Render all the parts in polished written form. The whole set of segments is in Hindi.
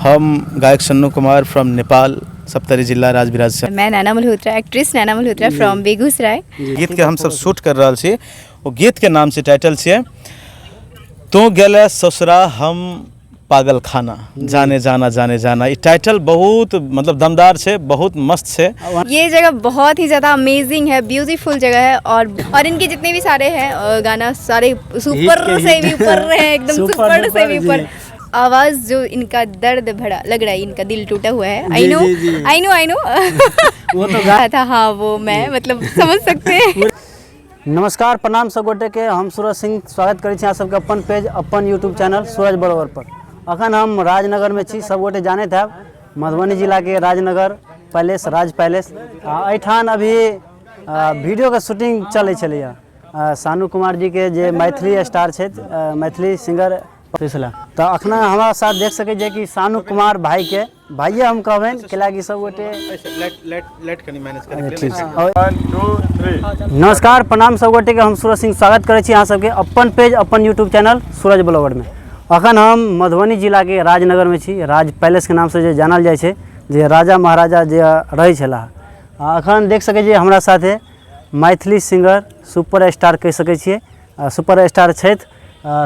हम गायक सन्नू कुमार फ्रॉम नेपाल, सप्तरी जिला राजबिराज से। मैं नैना मल्होत्रा, एक्ट्रेस नैना मल्होत्रा फ्रॉम बेगूसराय। गीत के हम सब शूट कर रहा छी। वो गीत के नाम से टाइटल छे तू गेले ससुरा हम पागल खाना, जाने जाना जाने जाना। ये टाइटल बहुत मतलब दमदार है, बहुत मस्त है। ये जगह बहुत ही ज़्यादा अमेजिंग है, ब्यूटीफुल जगह है। और इनके जितने भी सारे हैं गाना सारे सुपर से भी ऊपर है, एकदम सुपर से भी ऊपर। आवाज़ जो इनका दर्द भरा लग रहा है, इनका दिल टूटा हुआ है। आई नो वो तो गाया था। हाँ वो मैं मतलब समझ सकते हैं। नमस्कार, प्रणाम सब गोटे के। हम सूरज सिंह स्वागत करै छी अहाँ सबके अपन पेज, अपन यूट्यूब चैनल सूरज बरोबर पर। अखन हम राजनगर में छी। सब गोटे जानते हैं मधुबनी जिला के राजनगर पैलेस, राज पैलेस। एठान अभी वीडियो के शूटिंग चलै छलैया। सानू कुमार जी के जे मैथिली स्टार छथि, मैथिली सिंगर तो अखना हमारा साथ देख सके जे कि सानू कुमार भाई के भाइये हम कहबेन, कैलाकि सब गोटे नमस्कार प्रणाम सब गोटे के। हम सूरज सिंह स्वागत करै छी अहाँ सबके अपन पेज, अपन यूट्यूब चैनल सूरज ब्लॉगर में। अखन हम मधुबनी जिला के राजनगर में छी। राज पैलेस के नाम से जे जानल जाय छे, जे राजा महाराजा जे रहै छलाह। अखन देख सके जे हमरा साथे मैथिली सिंगर सुपर स्टार कह सकै छियै, सुपर स्टार छथि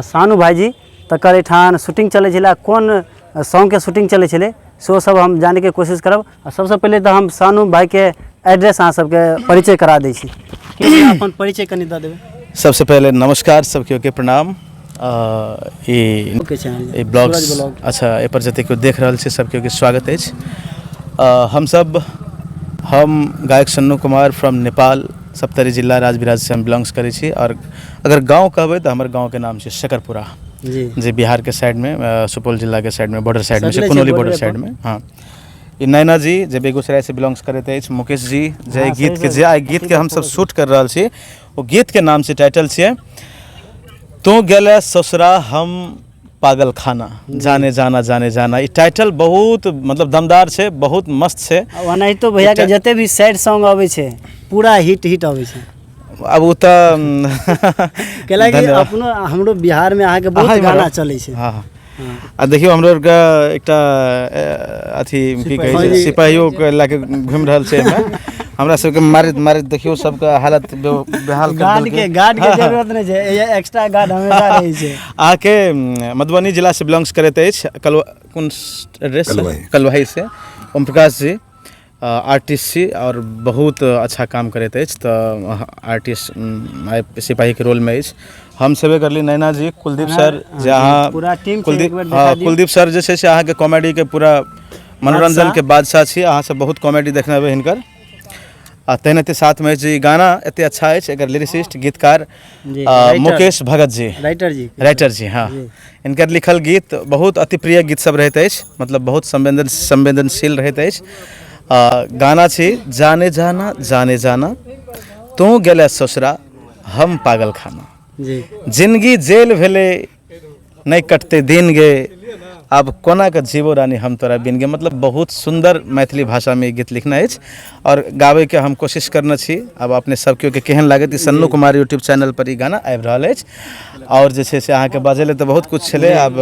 सानू भाईजी। तकर एठान शूटिंग चलै छलै। कोन सॉन्ग के शूटिंग चलै छलै सो सब हम जाने के कोशिश करब। सबसे पहले तो हम सानू भाई के एड्रेस अहाँ सबके परिचय करा दै छी। अपन परिचय कनि दऽ देबै। सबसे पहले नमस्कार सबके के प्रणाम। ये ब्लॉग्स अच्छा ए पर जते को देख रहल छै सबके के स्वागत अछि। हम गायक सन्नू कुमार फ्रॉम नेपाल, सप्तरी जिला राजबिराज से हम बिलोंग्स करै छी। और अगर गांव कहबै तो हमर गांव के नाम छै शकरपुरा जी बिहार के साइड में, सुपौल जिला के साइड में, बॉर्डर साइड में, कुनौली बॉर्डर साइड में। हाँ, ये नैना जी जे बेगूसराय से बिलोंग्स करते हैं, मुकेश जी जे गीत के हम सब शूट कर रहा छी। वो गीत के नाम से टाइटल छे तू गेले ससुरा हम पागल खाना, जाने जाना जाने जाना। ये टाइटल बहुत मतलब दमदार है, बहुत मस्त है। नहीं तो भैया के जते भी सैड सॉन्ग आवे छे पूरा हिट आवे छे। अब वो तो कैला कि अपनो हमरो बिहार में आके बहुत गाना चलै छे। हाँ आ देखियो हमरो का एकटा अथी की कहे छै सिपाहियो के लाके घूम रहल छै में। हमरा सबके मारैत देखियो सबका हालत बेहाल कर देलकै। गार्ड के जरूरत नहीं छै, ये एक्स्ट्रा गार्ड हमेशा रहै छै। आके मधुबनी जिला से बिलोंग्स करते अछि। कोन एड्रेस कलवाही से ओम प्रकाश जी आर्टिस्ट छी और बहुत अच्छा काम करते अछि। तो आर्टिस्ट सिपाही के रोल में अछि। हम सेवे करली नैना जी, कुलदीप सर जहाँ कुलदीप सर जे छै से अहाँ के कॉमेडी के पूरा मनोरंजन के बादशाह छी। अहाँ सब बहुत कॉमेडी देखने हेबै हिनकर। आ तेनाहिते साथ में जी गाना एते अच्छा अछि। एकर लिरिसिस्ट गीतकार मुकेश भगत जी, राइटर जी। हाँ, इनकर लिखल गीत बहुत अति प्रिय गीत सब रहते अछि, मतलब बहुत संवेदनशील रहते अछि। गाना छी जाने जाना जाने जाना, तू गेले ससुरा हम पागल खाना। जिंदगी जेल भेले नहीं कटते दिन गे, अब कोना के जीवो रानी हम तोरा बिन गे। मतलब बहुत सुंदर मैथिली भाषा में गीत लिखना है और गावे के हम कोशिश करना छी। अब अपने सबके के केहन लागत ई सन्नू कुमार यूट्यूब चैनल पर ई गाना आबि रहल अछि। और जे छै से अहाँ के बजेले तो बहुत कुछ छले। अब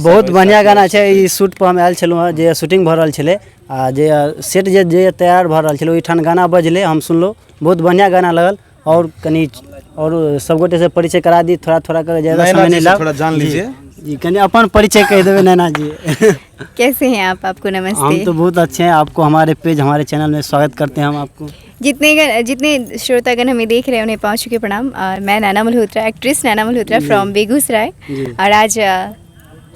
बहुत बढ़िया गाना छै। ई शूट पर हम आयल छलहुँ, जे शूटिंग भऽ रहल छलै आ जे सेट जे तैयार भऽ रहल छलै ओहिठाम गाना बजले, हम सुनलहुँ, बहुत बढ़िया गाना लगल। और कनी और सब गोटे से परिचय करा दी थोड़ा कर, ज्यादा समय नहीं लगा, थोड़ा जान लीजिए जी। कनी अपन परिचय कह देवे नैना जी। कैसे हैं आप? आपको नमस्ते। हम तो बहुत अच्छे हैं। आपको हमारे पेज, हमारे चैनल में स्वागत करते हैं हम आपको। जितने श्रोतागण हमें देख रहे हैं उन्हें पाँच के प्रणाम। और मैं नैना मल्होत्रा, एक्ट्रेस नैना मल्होत्रा फ्रॉम बेगूसराय। और आज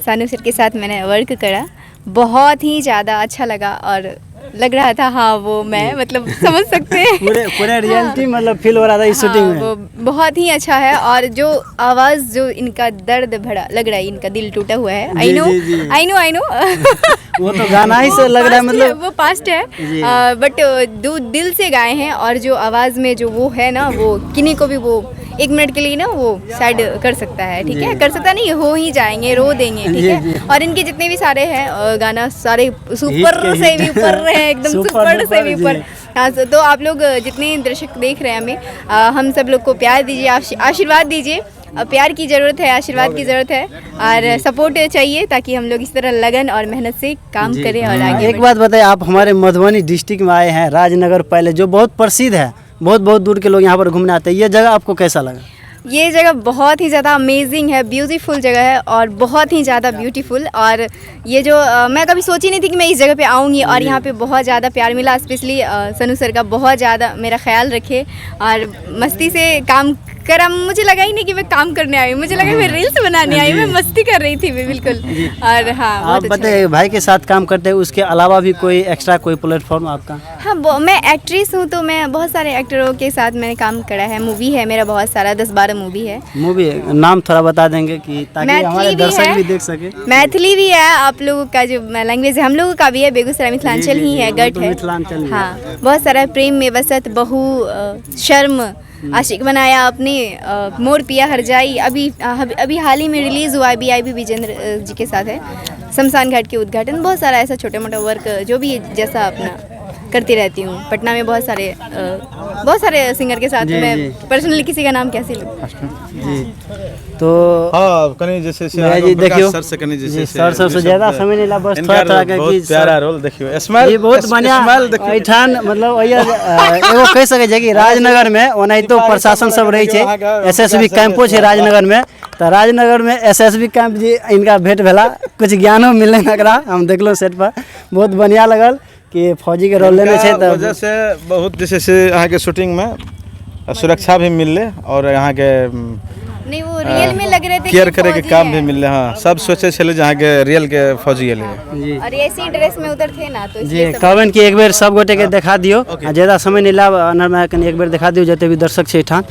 सानू सर के साथ मैंने वर्क करा, बहुत ही ज़्यादा अच्छा लगा और लग रहा था हाँ वो मैं मतलब समझ सकते हैं पूरे रियलिटी मतलब फील हो रहा था इस शूटिंग में। वो बहुत ही अच्छा है। और जो आवाज़ जो इनका दर्द भरा लग रहा है, इनका दिल टूटा हुआ है। आई नो वो तो गाना ही से लग रहा है, मतलब वो पास्ट है बट दिल से गाए हैं। और जो आवाज़ में जो वो है ना, वो किन्हीं को भी वो एक मिनट के लिए ना वो साइड कर सकता है, ठीक है, कर सकता नहीं, हो ही जाएंगे, रो देंगे, ठीक है। और इनके जितने भी सारे हैं गाना सारे सुपर से भी ऊपर है, एकदम सुपर से भी ऊपर। हाँ, तो आप लोग जितने दर्शक देख रहे हैं हमें, हम सब लोग को प्यार दीजिए, आशीर्वाद दीजिए। प्यार की ज़रूरत है, आशीर्वाद की ज़रूरत है और सपोर्ट चाहिए ताकि हम लोग इस तरह लगन और मेहनत से काम करें और आगे एक बात बताइए, आप हमारे मधुबनी डिस्ट्रिक्ट में आए हैं, राजनगर पैलेस जो बहुत प्रसिद्ध है, बहुत बहुत दूर के लोग यहाँ पर घूमने आते हैं, ये जगह आपको कैसा लगा? ये जगह बहुत ही ज़्यादा अमेजिंग है, ब्यूटीफुल जगह है और बहुत ही ज़्यादा ब्यूटीफुल। और ये जो मैं कभी सोची नहीं थी कि मैं इस जगह पे आऊँगी और यहाँ पे बहुत ज़्यादा प्यार मिला, स्पेशली सनू सर का बहुत ज़्यादा मेरा ख्याल रखे और मस्ती से काम करा। मुझे लगा ही नहीं कि मैं काम करने आई हूँ, मुझे लगा मैं रील्स बनाने आई हूँ, मैं मस्ती कर रही थी मैं बिल्कुल। और हाँ, आप बहुत अच्छा बताइए, भाई के साथ काम करते हैं, उसके अलावा भी कोई एक्स्ट्रा कोई प्लेटफॉर्म आपका? हाँ, मैं एक्ट्रेस हूँ तो मैं बहुत सारे एक्टरों के साथ मैंने काम करा है। मूवी है मेरा बहुत सारा, 10-12 मूवी है। मूवी नाम थोड़ा बता देंगे कि ताकि हमारे दर्शक भी देख सके। मैथिली भी है, आप लोगों का जो लैंग्वेज है हम लोगों का भी है, बेगूसराय मिथिलांचल ही है, गढ़ है। हाँ, बहुत सारा प्रेम में बसत, बहू, शर्म, आशिक बनाया आपने, मोर पिया हर जाई, अभी हाल ही में रिलीज़ हुआ है, BIB विजेंद्र जी के साथ है, शमशान घाट के उद्घाटन। बहुत सारा ऐसा छोटा मोटा वर्क जो भी जैसा अपना करती रहती हूँ। पटना में बहुत सारे सिंगर के साथ मैं पर्सनली किसी का नाम कैसे लूँ जी। तो हाँ, कनी जैसे जी देखियो सर से कनी जैसे सर सबसे ज्यादा समय नहीं ला, बस थोड़ा थोड़ा बहुत प्यारा रोल देखियो, स्माइल ये बहुत बढ़िया ऐठान मतलब एगो कह सके छै कि राजनगर में ओनाहितो प्रशासन सब रही छै, SSB कैंपो छै राजनगर में, तो राजनगर में SSB कैंप जी इनका भेंट भेला, कुछ ज्ञानो मिलले एकरा, हम देखलो सेट पर, बहुत बढ़िया लगल कि फौजी के रोल लेने छै। तो वजह से बहुत जैसे से यहाँ के शूटिंग में सुरक्षा भी मिलले और यहाँ के नहीं, वो रियल में लग रहे थे केयर करे के काम भी मिलले। हाँ, सब सोचे छले जहाँ के रियल के फौजी एले जी और ऐसी ड्रेस में उधर थे ना, तो जी कहबन कि एक बेर सब गोटे के दिखा दियो, ज्यादा समय नहीं लाब, अनर में एक बेर दिखा दियो जते भी दर्शक छै ठान।